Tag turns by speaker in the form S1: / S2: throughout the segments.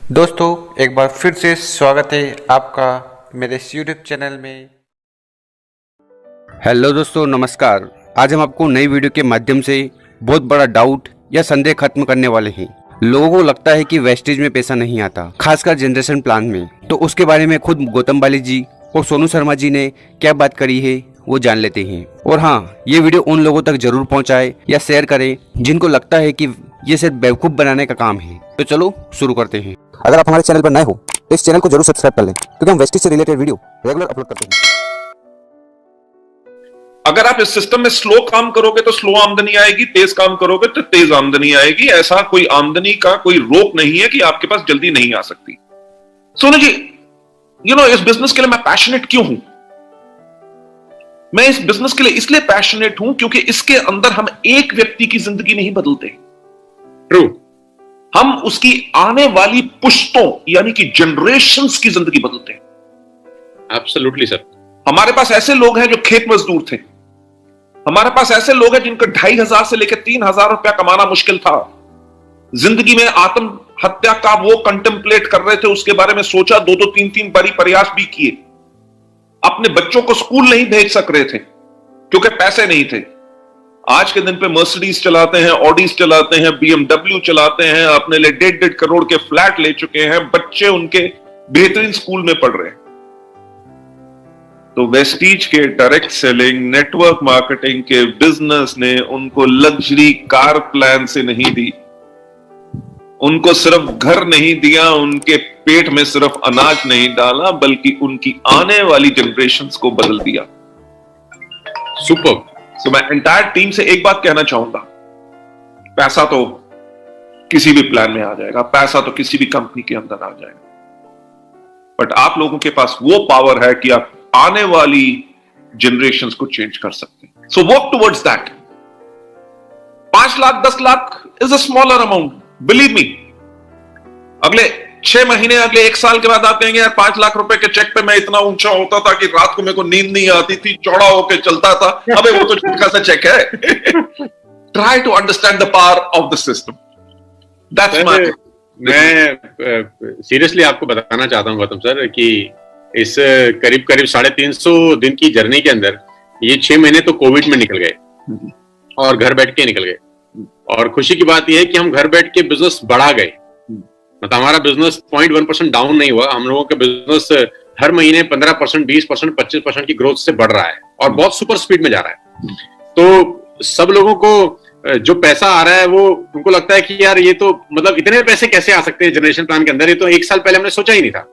S1: दोस्तों एक बार फिर से स्वागत है आपका मेरे इस यूट्यूब चैनल में।
S2: हेलो दोस्तों, नमस्कार। आज हम आपको नई वीडियो के माध्यम से बहुत बड़ा डाउट या संदेह खत्म करने वाले हैं। लोगों को लगता है कि वेस्टेज में पैसा नहीं आता, खासकर जनरेशन प्लान में। तो उसके बारे में खुद गौतम बाली जी और सोनू शर्मा जी ने क्या बात करी है वो जान लेते हैं। और हाँ, ये वीडियो उन लोगों तक जरूर पहुंचाए या शेयर करें जिनको लगता है कि ये सिर्फ बेवकूफ बनाने का काम है। तो चलो शुरू करते हैं।
S3: अगर आप हमारे चैनल पर नए हो तो इस चैनल को जरूर सब्सक्राइब कर लें, क्योंकि हम वेस्टेज से रिलेटेड वीडियो रेगुलर अपलोड करते हैं।
S4: अगर आप इस सिस्टम में स्लो काम करोगे तो स्लो आमदनी आएगी, तेज काम करोगे तो तेज आमदनी आएगी। ऐसा कोई आमदनी का कोई रोक नहीं है कि आपके पास जल्दी नहीं आ सकती। सोनू जी, इस बिजनेस के लिए मैं पैशनेट क्यों हूं? मैं इस बिजनेस के लिए इसलिए पैशनेट हूं क्योंकि इसके अंदर हम एक व्यक्ति की जिंदगी नहीं बदलते।
S2: ट्रू।
S4: हम उसकी आने वाली पुश्तों यानी कि जनरेशंस की जिंदगी बदलते हैं।
S2: Absolutely sir.
S4: हमारे पास ऐसे लोग हैं जो खेत मजदूर थे। हमारे पास ऐसे लोग हैं जिनका 2,500 से लेकर 3,000 रुपया कमाना मुश्किल था। जिंदगी में आत्महत्या का वो कंटेम्पलेट कर रहे थे, उसके बारे में सोचा, 2-2 3-3 बारी प्रयास भी किए। अपने बच्चों को स्कूल नहीं भेज सक रहे थे क्योंकि पैसे नहीं थे। आज के दिन पे मर्सिडीज चलाते हैं, ऑडीज चलाते हैं, BMW चलाते हैं, अपने लिए 1.5 करोड़ के फ्लैट ले चुके हैं, बच्चे उनके बेहतरीन स्कूल में पढ़ रहे हैं। तो वेस्टीज के डायरेक्ट सेलिंग, नेटवर्क मार्केटिंग के बिजनेस ने उनको लग्जरी कार प्लान से नहीं दी, उनको सिर्फ घर नहीं दिया, उनके पेट में सिर्फ अनाज नहीं डाला, बल्कि उनकी आने वाली जनरेशंस को बदल दिया। सुपर। तो मैं एंटायर टीम से एक बात कहना चाहूंगा, पैसा तो किसी भी प्लान में आ जाएगा, पैसा तो किसी भी कंपनी के अंदर आ जाएगा, बट आप लोगों के पास वो पावर है कि आप आने वाली जनरेशंस को चेंज कर सकते हैं। So work towards that. 5 lakh 10 lakh is a smaller amount, believe me. अगले 6 महीने, अगले 1 साल के बाद आप कहेंगे यार 5 लाख रुपए के चेक पे मैं इतना ऊंचा होता था कि रात को मेरे को नींद नहीं आती थी, चौड़ा होकर चलता था। अबे वो तो छोटा सा चेक है। Try to understand the power of the system. That's my.
S5: मैं सीरियसली आपको बताना चाहता हूं गौतम सर कि इस करीब 350 दिन की जर्नी के अंदर ये 6 महीने तो कोविड में निकल गए और घर बैठ के निकल गए। और खुशी की बात यह है कि हम घर बैठ के बिजनेस बढ़ा गए। मतलब हमारा बिजनेस 0.1% डाउन नहीं हुआ। हम लोगों का बिजनेस हर महीने 15%, 20%, 25% की ग्रोथ से बढ़ रहा है और बहुत सुपर स्पीड में जा रहा है। तो सब लोगों को जो पैसा आ रहा है वो उनको लगता है कि यार ये तो मतलब इतने पैसे कैसे आ सकते हैं जनरेशन प्लान के अंदर, ये तो 1 साल पहले हमने सोचा ही नहीं था।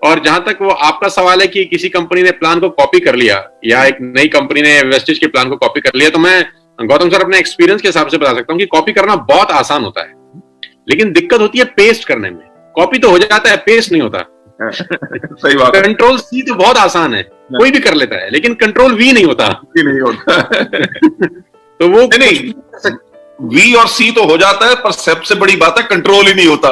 S5: और जहां तक वो आपका सवाल है कि किसी कंपनी ने प्लान को कॉपी कर लिया या एक नई कंपनी ने वेस्टेज के प्लान को कॉपी कर लिया, तो मैं गौतम सर अपने एक्सपीरियंस के हिसाब से बता सकता हूं कि कॉपी करना बहुत आसान होता है, लेकिन दिक्कत होती है पेस्ट करने में। कॉपी तो हो जाता है, पेस्ट नहीं होता।
S4: सही बात है।
S5: कंट्रोल C तो बहुत आसान है, कोई भी कर लेता है, लेकिन कंट्रोल V नहीं होता।
S4: नहीं होता।
S5: तो वो
S4: नहीं, V और C तो हो जाता है, पर सबसे बड़ी बात है कंट्रोल ही नहीं होता।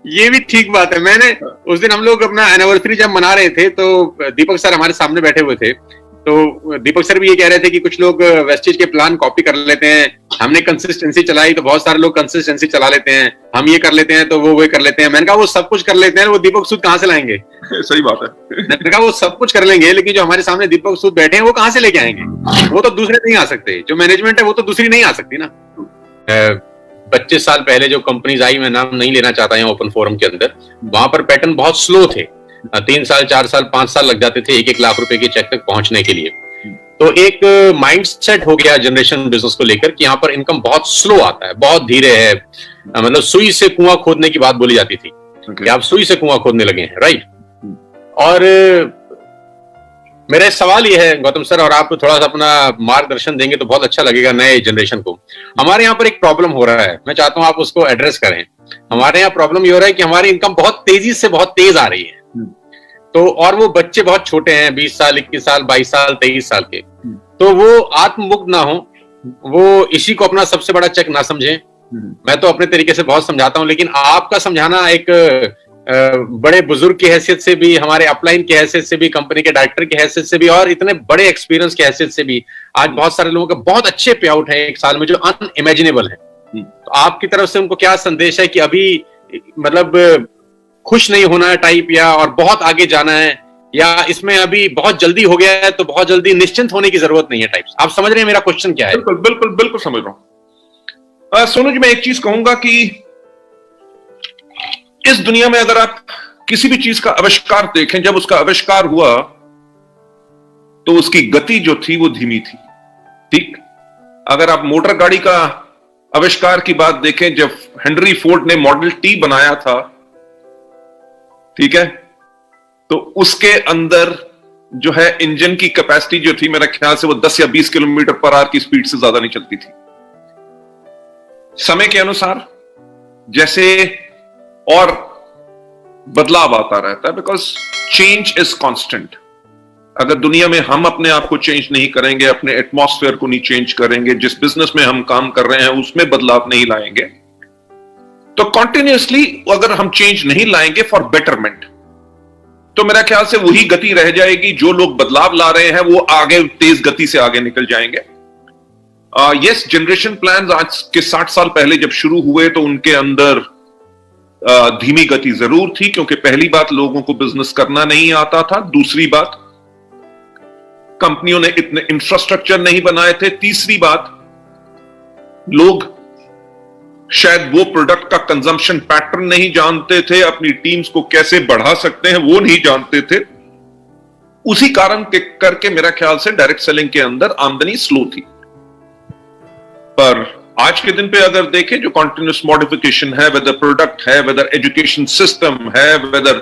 S5: ये भी ठीक बात है। मैंने उस दिन हम लोग अपना एनिवर्सरी जब मना रहे थे तो दीपक सर हमारे सामने बैठे हुए थे, तो दीपक सर भी ये कह रहे थे कि कुछ लोग वेस्टेज के प्लान कॉपी कर लेते हैं। हमने कंसिस्टेंसी चलाई तो बहुत सारे लोग कंसिस्टेंसी चला लेते हैं, हम ये कर लेते हैं तो वो कर लेते हैं। मैंने कहा वो सब कुछ कर लेते हैं, वो दीपक सूद कहां से लाएंगे?
S4: सही बात है।
S5: मैंने कहा वो सब कुछ कर लेंगे, लेकिन जो हमारे सामने दीपक सूद बैठे हैं वो कहां से लेके आएंगे? वो तो दूसरे नहीं आ सकते। जो मैनेजमेंट है वो तो दूसरी नहीं आ सकती ना। 25 साल पहले जो कंपनीज आई, मैं नाम नहीं लेना चाहता यहाँ ओपन फोरम के अंदर, वहां पर पैटर्न बहुत स्लो थे। 3 साल 4 साल 5 साल लग जाते थे 1-1 लाख रुपए के चेक तक पहुंचने के लिए। तो एक माइंडसेट हो गया जनरेशन बिजनेस को लेकर कि यहाँ पर इनकम बहुत स्लो आता है, बहुत धीरे है। मतलब सुई से कुआं खोदने की बात बोली जाती थी कि आप सुई से कुआं खोदने लगे हैं, राइट। और मेरा सवाल ये है गौतम सर, और आप थोड़ा सा अपना मार्गदर्शन देंगे तो बहुत अच्छा लगेगा नए जनरेशन को। हमारे यहाँ पर एक प्रॉब्लम हो रहा है, मैं चाहता हूं आप उसको एड्रेस करें। हमारे यहाँ प्रॉब्लम ये हो रहा है कि हमारी इनकम बहुत तेजी से बहुत तेज आ रही है। तो और वो बच्चे बहुत छोटे हैं, 20 साल 21 साल 22 साल 23 साल के, तो वो आत्ममुग्ध ना हो, वो इसी को अपना सबसे बड़ा चेक ना समझें। मैं तो अपने तरीके से बहुत समझाता हूं, लेकिन आपका समझाना एक बड़े बुजुर्ग की हैसियत से भी, हमारे अपलाइन की हैसियत से भी, कंपनी के डायरेक्टर की हैसियत से भी, और इतने बड़े एक्सपीरियंस की हैसियत से भी, आज बहुत सारे लोगों के बहुत अच्छे पे आउट है एक साल में जो अनइमेजिनेबल है। तो आपकी तरफ से उनको क्या संदेश है कि अभी मतलब खुश नहीं होना है टाइप, या और बहुत आगे जाना है, या इसमें अभी बहुत जल्दी हो गया है तो बहुत जल्दी निश्चिंत होने की जरूरत नहीं है टाइप्स? आप समझ रहे हैं मेरा क्वेश्चन क्या है?
S4: बिल्कुल बिल्कुल बिल्कुल समझ रहा हूं। सोनू जी, मैं एक चीज कहूंगा कि इस दुनिया में अगर आप किसी भी चीज का आविष्कार देखें, जब उसका आविष्कार हुआ तो उसकी गति जो थी वो धीमी थी। ठीक, अगर आप मोटर गाड़ी का आविष्कार की बात देखें, जब हेनरी फोर्ड ने मॉडल टी बनाया था, ठीक है, तो उसके अंदर जो है इंजन की कैपेसिटी जो थी, मेरा ख्याल से वो 10 या 20 किलोमीटर पर आवर की स्पीड से ज्यादा नहीं चलती थी। समय के अनुसार जैसे और बदलाव आता रहता है, बिकॉज चेंज इज कांस्टेंट। अगर दुनिया में हम अपने आप को चेंज नहीं करेंगे, अपने एटमॉस्फेयर को नहीं चेंज करेंगे, जिस बिजनेस में हम काम कर रहे हैं उसमें बदलाव नहीं लाएंगे, तो कॉन्टिन्यूसली अगर हम चेंज नहीं लाएंगे फॉर बेटरमेंट, तो मेरा ख्याल से वही गति रह जाएगी। जो लोग बदलाव ला रहे हैं वो आगे तेज गति से आगे निकल जाएंगे। यस, जनरेशन प्लान आज के 60 साल पहले जब शुरू हुए तो उनके अंदर धीमी गति जरूर थी, क्योंकि पहली बात लोगों को बिजनेस करना नहीं आता था, दूसरी बात कंपनियों ने इतने इंफ्रास्ट्रक्चर नहीं बनाए थे, तीसरी बात लोग शायद वो प्रोडक्ट का कंजम्पशन पैटर्न नहीं जानते थे, अपनी टीम्स को कैसे बढ़ा सकते हैं वो नहीं जानते थे। उसी कारण के करके मेरा ख्याल से डायरेक्ट सेलिंग के अंदर आमदनी स्लो थी। पर आज के दिन पे अगर देखें, जो कॉन्टिन्यूस मॉडिफिकेशन है, वेदर प्रोडक्ट है, वेदर एजुकेशन सिस्टम है, वेदर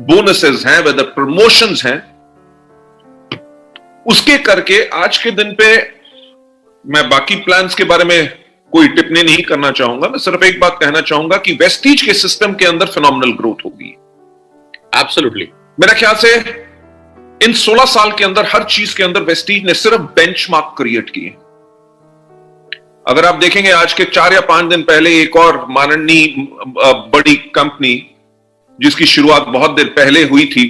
S4: बोनसेस हैं, वेदर प्रमोशंस हैं, उसके करके आज के दिन पे मैं बाकी प्लान्स के बारे में कोई टिप्पणी नहीं करना चाहूंगा। मैं सिर्फ एक बात कहना चाहूंगा कि वेस्टीज के सिस्टम के अंदर फिनोमिनल ग्रोथ होगी।
S5: एब्सोल्युटली।
S4: मेरा ख्याल से इन 16 साल के अंदर हर चीज के अंदर वेस्टीज ने सिर्फ बेंचमार्क क्रिएट किए। अगर आप देखेंगे आज के 4 या 5 दिन पहले एक और माननीय बड़ी कंपनी जिसकी शुरुआत बहुत देर पहले हुई थी,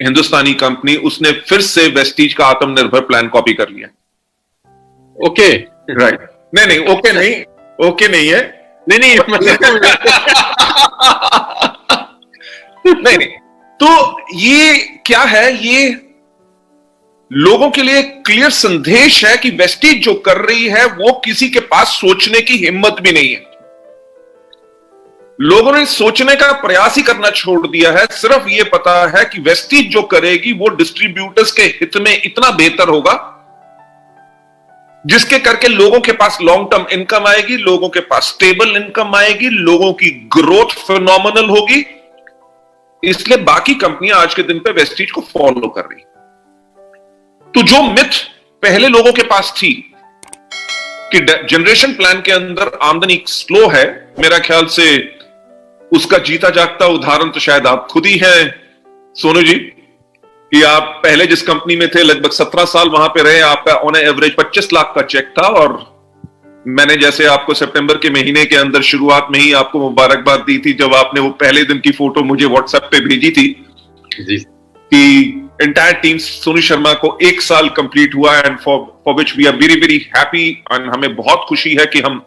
S4: हिंदुस्तानी कंपनी, उसने फिर से वेस्टीज का आत्मनिर्भर प्लान कॉपी कर लिया।
S5: Okay,
S4: right. नहीं, ओके नहीं, ओके नहीं है,
S5: नहीं
S4: नहीं। तो ये क्या है? ये लोगों के लिए क्लियर संदेश है कि वेस्टीज जो कर रही है वो किसी के पास सोचने की हिम्मत भी नहीं है। लोगों ने सोचने का प्रयास ही करना छोड़ दिया है। सिर्फ ये पता है कि वेस्टीज जो करेगी वो डिस्ट्रीब्यूटर्स के हित में इतना बेहतर होगा जिसके करके लोगों के पास लॉन्ग टर्म इनकम आएगी, लोगों के पास स्टेबल इनकम आएगी, लोगों की ग्रोथ फिनोमिनल होगी। इसलिए बाकी कंपनियां आज के दिन पे वेस्टीज को फॉलो कर रही। तो जो मिथ पहले लोगों के पास थी कि जनरेशन प्लान के अंदर आमदनी स्लो है, मेरा ख्याल से उसका जीता जागता उदाहरण तो शायद आप खुद ही हैं सोनू जी, कि आप पहले जिस कंपनी में थे लगभग 17 साल वहां पे रहे, आपका ऑन एवरेज 25 लाख का चेक था, और मैंने जैसे आपको सितंबर के महीने के अंदर शुरुआत में ही आपको मुबारकबाद दी थी जब आपने वो पहले दिन की फोटो मुझे व्हाट्सएप पे भेजी थी
S5: जी,
S4: कि एंटायर टीम सोनू शर्मा को 1 साल कंप्लीट हुआ, and for which we are very very happy. And हमें बहुत खुशी है कि हम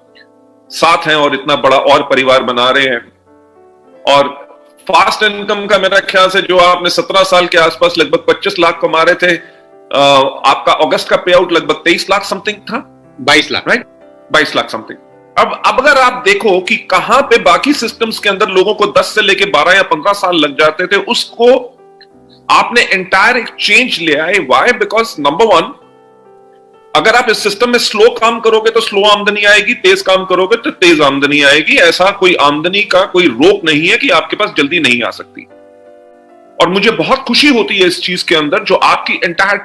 S4: साथ हैं और इतना बड़ा और परिवार बना रहे हैं। और फास्ट इनकम का मेरा ख्याल से जो आपने 17 साल के आसपास लगभग 25 लाख कमा रहे थे, आपका अगस्त का पे आउट लगभग 23 लाख समथिंग था,
S5: 22 लाख,
S4: राइट, 22 लाख समथिंग। अब अगर आप देखो कि कहां पे बाकी सिस्टम्स के अंदर लोगों को 10 से लेके 12 या 15 साल लग जाते थे, उसको आपने एंटायर एक चेंज ले आए। व्हाई? बिकॉज नंबर 1, अगर आप इस सिस्टम में स्लो काम करोगे तो स्लो आमदनी आएगी, तेज काम करोगे तो तेज आमदनी आएगी। ऐसा कोई आमदनी का कोई रोक नहीं है कि आपके पास जल्दी नहीं आ सकती। और मुझे बहुत खुशी होती है इस चीज के अंदर, जो आपकी एंटायर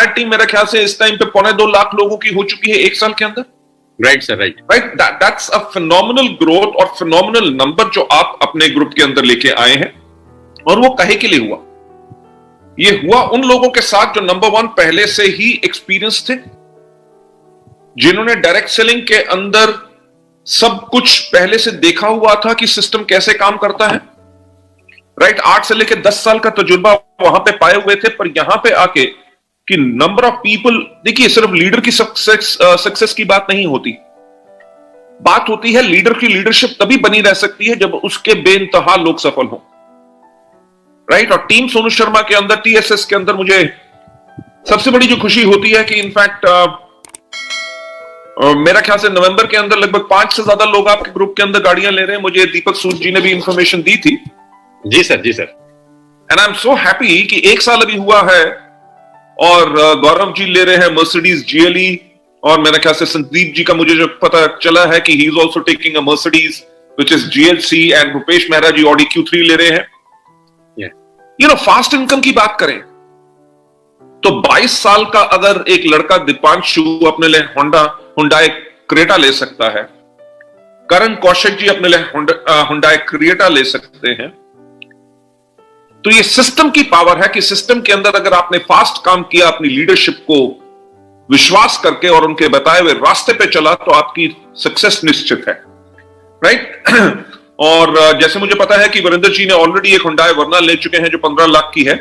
S4: टीम मेरा ख्याल से इस टाइम पे 2.25 लाख लोगों की हो चुकी है 1 साल के अंदर।
S5: Right sir, right.
S4: That's a phenomenal growth और फिनोमिनल नंबर जो आप अपने ग्रुप के अंदर लेके आए हैं। और वो काहे के लिए हुआ? ये हुआ उन लोगों के साथ जो नंबर 1 पहले से ही एक्सपीरियंस थे, जिन्होंने डायरेक्ट सेलिंग के अंदर सब कुछ पहले से देखा हुआ था कि सिस्टम कैसे काम करता है, राइट। 8 से लेकर 10 साल का तजुर्बा वहां पे पाए हुए थे। पर यहां पे आके कि नंबर ऑफ पीपल, देखिए सिर्फ लीडर की सक्सेस की बात नहीं होती, बात होती है लीडर की लीडरशिप तभी बनी रह सकती है जब उसके बेइंतहा लोग सफल हों, राइट। और टीम सोनू शर्मा के अंदर, टीएसएस के अंदर मुझे सबसे बड़ी जो खुशी होती है कि इनफैक्ट मेरा ख्याल से नवंबर के अंदर लगभग 5 से ज्यादा लोग आपके ग्रुप के अंदर गाड़ियां ले रहे हैं। मुझे दीपक सूद जी ने भी इंफॉर्मेशन दी थी।
S5: जी सर, जी sir.
S4: And I am so happy कि 1 साल अभी हुआ है और गौरव जी ले रहे हैं मर्सिडीज GLE, और मेरा ख्याल से संदीप जी का मुझे जो पता चला है कि he is also taking a Mercedes which is GLC, and Rupesh Mehra ji Audi Q3 ले रहे हैं। यू नो, फास्ट इनकम की बात करें तो 22 साल का अगर एक लड़का दीपांशु अपने लिए हुंडई क्रेटा ले सकता है, करण कौशिक जी अपने लिए हुंडई क्रेटा ले सकते हैं, तो ये सिस्टम की पावर है कि सिस्टम के अंदर अगर आपने फास्ट काम किया, अपनी लीडरशिप को विश्वास करके और उनके बताए हुए रास्ते पे चला, तो आपकी सक्सेस निश्चित है, राइट। और जैसे मुझे पता है कि वरिंदर जी ने ऑलरेडी एक हुंडई वर्ना ले चुके हैं जो 15 लाख की है,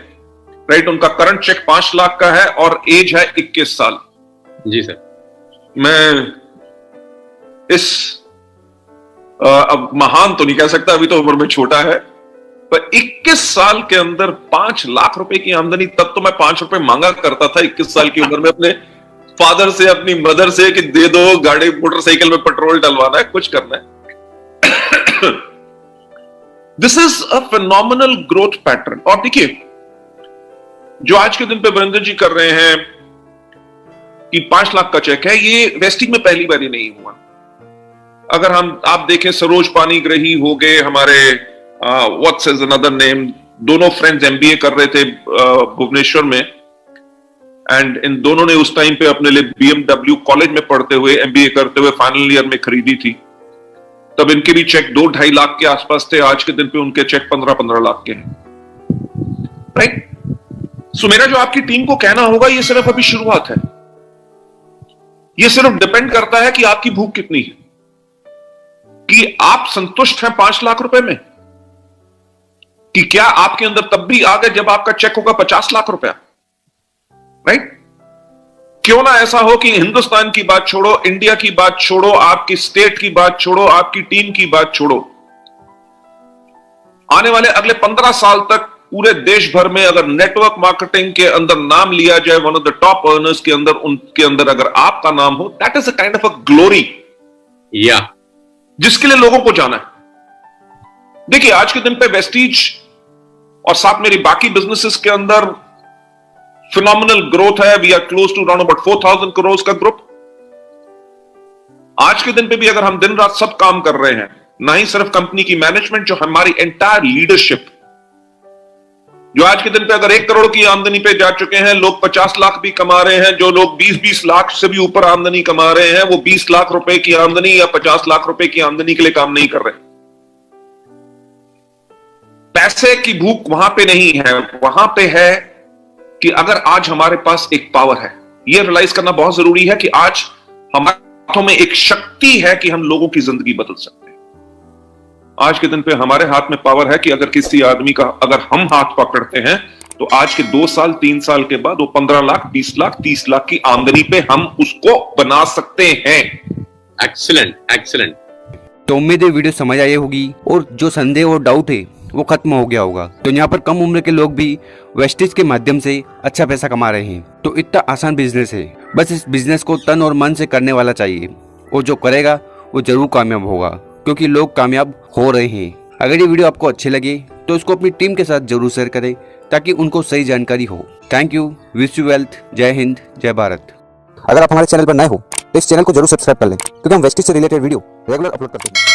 S4: राइट। उनका करंट चेक 5 लाख का है और एज है 21 साल।
S5: जी सर।
S4: मैं इस अब महान तो नहीं कह सकता, अभी तो उम्र में छोटा है, पर 21 साल के अंदर 5 लाख रुपए की आमदनी। तब तो मैं 5 रुपए मांगा करता था 21 साल की उम्र में अपने फादर से, अपनी मदर से कि दे दो, गाड़ी मोटरसाइकिल में पेट्रोल डलवाना है, कुछ करना है। This is a phenomenal growth pattern. और देखिए, जो आज के दिन पे वरिंदर जी कर रहे हैं कि 5 लाख का चेक है, ये वेस्टिज में पहली बार ही नहीं हुआ। अगर आप देखें, सरोज पानीग्राही हो गए हमारे, व्हाट्स इज अनदर नेम, दोनों फ्रेंड्स MBA कर रहे थे भुवनेश्वर में, एंड इन दोनों ने उस टाइम पे अपने लिए BMW कॉलेज में पढ़ते हुए, MBA करते हुए फाइनल ईयर में खरीदी थी। तब इनके भी चेक 2-2.5 लाख के आसपास थे। आज के दिन पे उनके चेक 15-15 लाख के हैं, राइट। सो मेरा जो आपकी टीम को कहना होगा, ये सिर्फ अभी शुरुआत है। ये सिर्फ डिपेंड करता है कि आपकी भूख कितनी है, कि आप संतुष्ट हैं 5 लाख रुपए में, कि क्या आपके अंदर तब भी आ गए जब आपका चेक होगा 50 लाख रुपया, राइट। क्यों ना ऐसा हो कि हिंदुस्तान की बात छोड़ो, इंडिया की बात छोड़ो, आपकी स्टेट की बात छोड़ो, आपकी टीम की बात छोड़ो, आने वाले अगले 15 साल तक पूरे देश भर में अगर नेटवर्क मार्केटिंग के अंदर नाम लिया जाए, one of the top earners के अंदर, उनके अंदर अगर आपका नाम हो, that is a kind of a glory, या जिसके लिए लोगों को जाना है। देखिए, आज के दिन पे वेस्टीज और साथ मेरी बाकी बिजनेसेस के अंदर फिनोमिनल ग्रोथ है। We are close to around about 4,000 crore का ग्रुप। आज के दिन पे भी अगर हम दिन रात सब काम कर रहे हैं, ना ही सिर्फ कंपनी की मैनेजमेंट, जो हमारी एंटायर लीडरशिप, जो आज के दिन पे अगर 1 करोड़ की आमदनी पे जा चुके हैं, लोग 50 लाख भी कमा रहे हैं, जो लोग 20-20 लाख से भी ऊपर आमदनी कमा रहे हैं, वो 20 लाख रुपए की आमदनी या 50 लाख रुपए की आमदनी के लिए काम नहीं कर रहे। पैसे की भूख वहां पे नहीं है, वहां पे है कि अगर आज हमारे पास एक पावर है, यह रियलाइज करना बहुत जरूरी है कि आज हमारे हाथों में एक शक्ति है कि हम लोगों की जिंदगी बदल सकते हैं। आज के दिन पे हमारे हाथ में पावर है कि अगर किसी आदमी का अगर हम हाथ पकड़ते हैं, तो आज के 2 साल 3 साल के बाद वो 15 लाख 20 लाख 30 लाख की आमदनी पे हम उसको बना सकते हैं।
S5: Excellent, excellent.
S2: तो उम्मीद है वीडियो समझ आई होगी और जो संदेह और डाउट है वो खत्म हो गया होगा। तो यहाँ पर कम उम्र के लोग भी वेस्टेज के माध्यम से अच्छा पैसा कमा रहे हैं। तो इतना आसान बिजनेस है, बस इस बिजनेस को तन और मन से करने वाला चाहिए, और जो करेगा वो जरूर कामयाब होगा, क्योंकि लोग कामयाब हो रहे हैं। अगर ये वीडियो आपको अच्छे लगे तो इसको अपनी टीम के साथ जरूर शेयर करें, ताकि उनको सही जानकारी हो। Thank you, wish you wealth, जय हिंद, जय भारत।
S3: अगर आप हमारे चैनल पर नए हो तो इस चैनल को जरूर सब्सक्राइब कर लें, क्योंकि हम वेस्टेज से रिलेटेड वीडियो रेगुलर अपलोड करते हैं।